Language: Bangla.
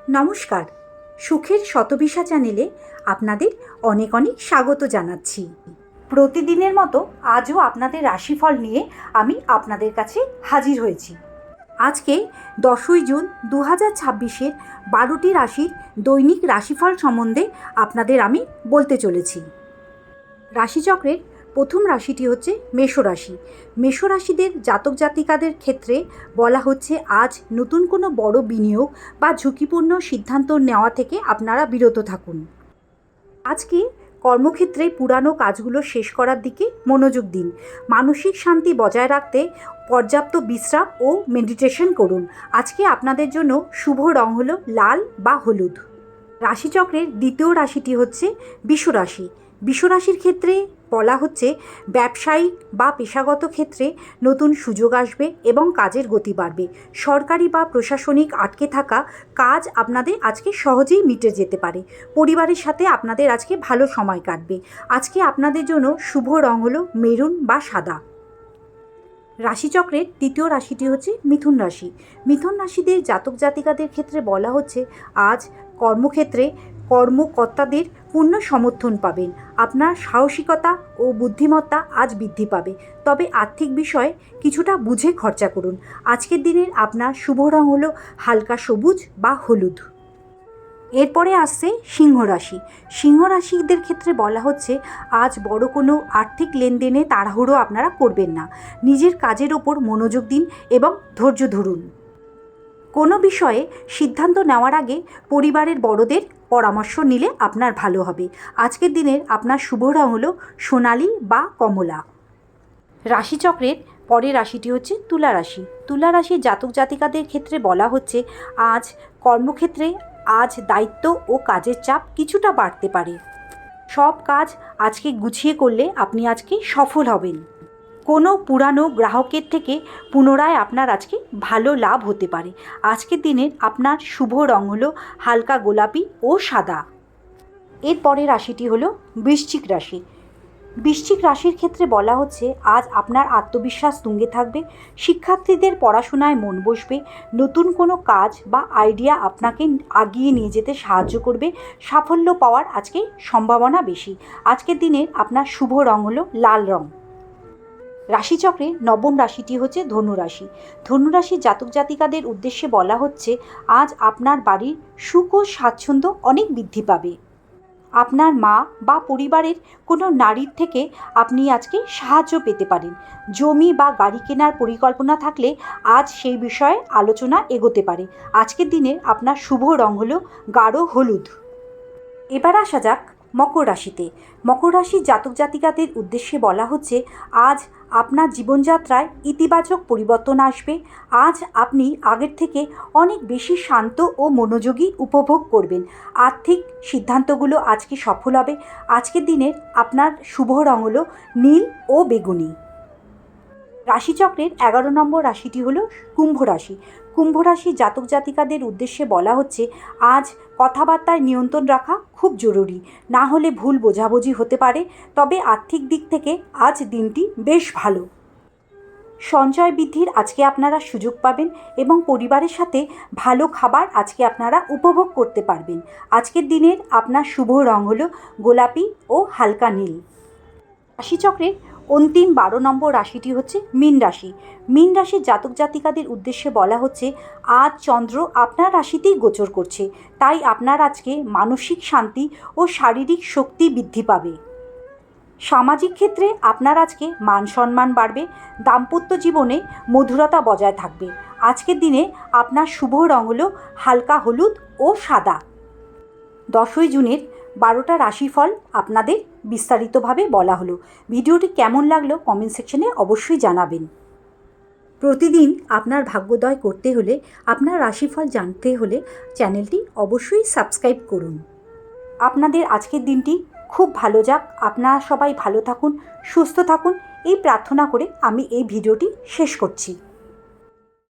নমস্কার, সুখের শতভিসা চ্যানেলে আপনাদের অনেক অনেক স্বাগত জানাচ্ছি। প্রতিদিনের মতো আজও আপনাদের রাশিফল নিয়ে আমি আপনাদের কাছে হাজির হয়েছি। আজকে 10ই জুন 2026-এর 12টি রাশির দৈনিক রাশিফল সম্বন্ধে আপনাদের আমি বলতে চলেছি। রাশিচক্রের প্রথম রাশিটি হচ্ছে মেষরাশি। মেষরাশিদের জাতক জাতিকাদের ক্ষেত্রে বলা হচ্ছে আজ নতুন কোনো বড় বিনিয়োগ বা ঝুঁকিপূর্ণ সিদ্ধান্ত নেওয়া থেকে আপনারা বিরত থাকুন। আজকে কর্মক্ষেত্রে পুরানো কাজগুলো শেষ করার দিকে মনোযোগ দিন। মানসিক শান্তি বজায় রাখতে পর্যাপ্ত বিশ্রাম ও মেডিটেশন করুন। আজকে আপনাদের জন্য শুভ রং হলো লাল বা হলুদ। রাশিচক্রের দ্বিতীয় রাশিটি হচ্ছে বৃষরাশি। বৃষরাশির ক্ষেত্রে বলা হচ্ছে ব্যবসায়িক বা পেশাগত ক্ষেত্রে নতুন সুযোগ আসবে এবং কাজের গতি বাড়বে। সরকারি বা প্রশাসনিক আটকে থাকা কাজ আপনাদের আজকে সহজেই মিটে যেতে পারে। পরিবারের সাথে আপনাদের আজকে ভালো সময় কাটবে। আজকে আপনাদের জন্য শুভ রং হলো মেরুন বা সাদা। রাশিচক্রের তৃতীয় রাশিটি হচ্ছে মিথুন রাশি। মিথুন রাশিদের জাতক জাতিকাদের ক্ষেত্রে বলা হচ্ছে আজ কর্মক্ষেত্রে কর্মকর্তাদের পূর্ণ সমর্থন পাবেন। আপনার সাহসিকতা ও বুদ্ধিমত্তা আজ বৃদ্ধি পাবে, তবে আর্থিক বিষয়ে কিছুটা বুঝে খরচা করুন। আজকের দিনের আপনার শুভ রং হলো হালকা সবুজ বা হলুদ। এরপরে আসছে সিংহ রাশি। সিংহ রাশিদের ক্ষেত্রে বলা হচ্ছে আজ বড় কোনো আর্থিক লেনদেনে তাড়াহুড়ো আপনারা করবেন না। নিজের কাজের ওপর মনোযোগ দিন এবং ধৈর্য ধরুন। কোনো বিষয়ে সিদ্ধান্ত নেওয়ার আগে পরিবারের বড়দের পরামর্শ নিলে আপনার ভালো হবে। আজকের দিনের আপনার শুভ রং হলো সোনালি বা কমলা। রাশিচক্রের পরের রাশিটি হচ্ছে তুলা রাশি। তুলা রাশির জাতক জাতিকাদের ক্ষেত্রে বলা হচ্ছে আজ কর্মক্ষেত্রে আজ দায়িত্ব ও কাজের চাপ কিছুটা বাড়তে পারে। সব কাজ আজকে গুছিয়ে করলে আপনি আজকে সফল হবেন। কোনো পুরানো গ্রাহকের থেকে পুনরায় আপনার আজকে ভালো লাভ হতে পারে। আজকের দিনের আপনার শুভ রং হলো হালকা গোলাপি ও সাদা। এরপরে রাশিটি হলো বৃশ্চিক রাশি। বৃশ্চিক রাশির ক্ষেত্রে বলা হচ্ছে আজ আপনার আত্মবিশ্বাস তুঙ্গে থাকবে। শিক্ষার্থীদের পড়াশোনায় মন বসবে। নতুন কোনো কাজ বা আইডিয়া আপনাকে এগিয়ে নিয়ে যেতে সাহায্য করবে। সাফল্য পাওয়ার আজকে সম্ভাবনা বেশি। আজকের দিনের আপনার শুভ রং হলো লাল রং। রাশিচক্রে নবম রাশিটি হচ্ছে ধনুরাশি। ধনুরাশির জাতক জাতিকাদের উদ্দেশ্যে বলা হচ্ছে আজ আপনার বাড়ির সুখ ও স্বাচ্ছন্দ্য অনেক বৃদ্ধি পাবে। আপনার মা বা পরিবারের কোনো নারীর থেকে আপনি আজকে সাহায্য পেতে পারেন। জমি বা গাড়ি কেনার পরিকল্পনা থাকলে আজ সেই বিষয়ে আলোচনা এগোতে পারে। আজকের দিনে আপনার শুভ রং হলো গাঢ় হলুদ। এবার আসা যাক মকর রাশিতে। মকর রাশির জাতক জাতিকাদের উদ্দেশ্যে বলা হচ্ছে আজ আপনার জীবনযাত্রায় ইতিবাচক পরিবর্তন আসবে। আজ আপনি আগের থেকে অনেক বেশি শান্ত ও মনোযোগী উপভোগ করবেন। আর্থিক সিদ্ধান্তগুলো আজকে সফল হবে। আজকের দিনের আপনার শুভ রং হলো নীল ও বেগুনি। রাশিচক্রের 11 নম্বর রাশিটি হলো কুম্ভ রাশি। কুম্ভ রাশির জাতক জাতিকাদের উদ্দেশ্যে বলা হচ্ছে আজ কথাবার্তায় নিয়ন্ত্রণ রাখা খুব জরুরি, না হলে ভুল বোঝাবুঝি হতে পারে। তবে আর্থিক দিক থেকে আজ দিনটি বেশ ভালো। সঞ্চয় বৃদ্ধির আজকে আপনারা সুযোগ পাবেন এবং পরিবারের সাথে ভালো খাবার আজকে আপনারা উপভোগ করতে পারবেন। আজকের দিনের আপনার শুভ রং হলো গোলাপি ও হালকা নীল। রাশিচক্রের অন্তিম 12 নম্বর রাশিটি হচ্ছে মীন রাশি। মীন রাশির জাতক জাতিকাদের উদ্দেশ্যে বলা হচ্ছে আজ চন্দ্র আপনার রাশিতেই গোচর করছে, তাই আপনার আজকে মানসিক শান্তি ও শারীরিক শক্তি বৃদ্ধি পাবে। সামাজিক ক্ষেত্রে আপনার আজকে মান সম্মান বাড়বে। দাম্পত্য জীবনে মধুরতা বজায় থাকবে। আজকের দিনে আপনার শুভ রং হলো হালকা হলুদ ও সাদা। 10ই জুনের 12টা রাশিফল আপনাদের বিস্তারিতভাবে বলা হলো। ভিডিওটি কেমন লাগলো কমেন্ট সেকশনে অবশ্যই জানাবেন। প্রতিদিন আপনার ভাগ্যোদয় করতে হলে, আপনার রাশিফল জানতে হলে চ্যানেলটি অবশ্যই সাবস্ক্রাইব করুন। আপনাদের আজকের দিনটি খুব ভালো যাক। আপনারা সবাই ভালো থাকুন, সুস্থ থাকুন, এই প্রার্থনা করে আমি এই ভিডিওটি শেষ করছি।